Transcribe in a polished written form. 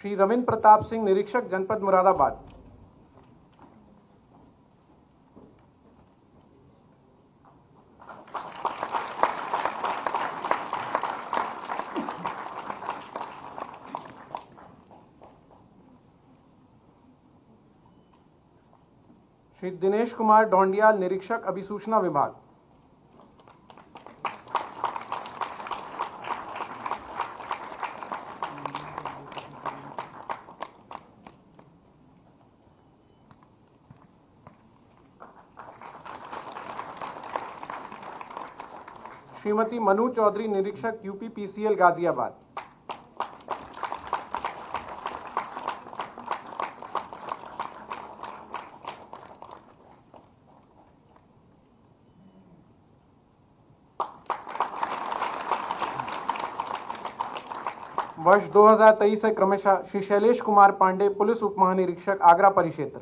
श्री रविंद्र प्रताप सिंह, निरीक्षक जनपद मुरादाबाद। श्री दिनेश कुमार ढोंडियाल, निरीक्षक अभिसूचना विभाग। श्रीमती मनु चौधरी, निरीक्षक यूपी पीसीएल गाजियाबाद। वर्ष 2023 से क्रमशः श्री शैलेश कुमार पांडे, पुलिस उप महानिरीक्षक आगरा परिक्षेत्र।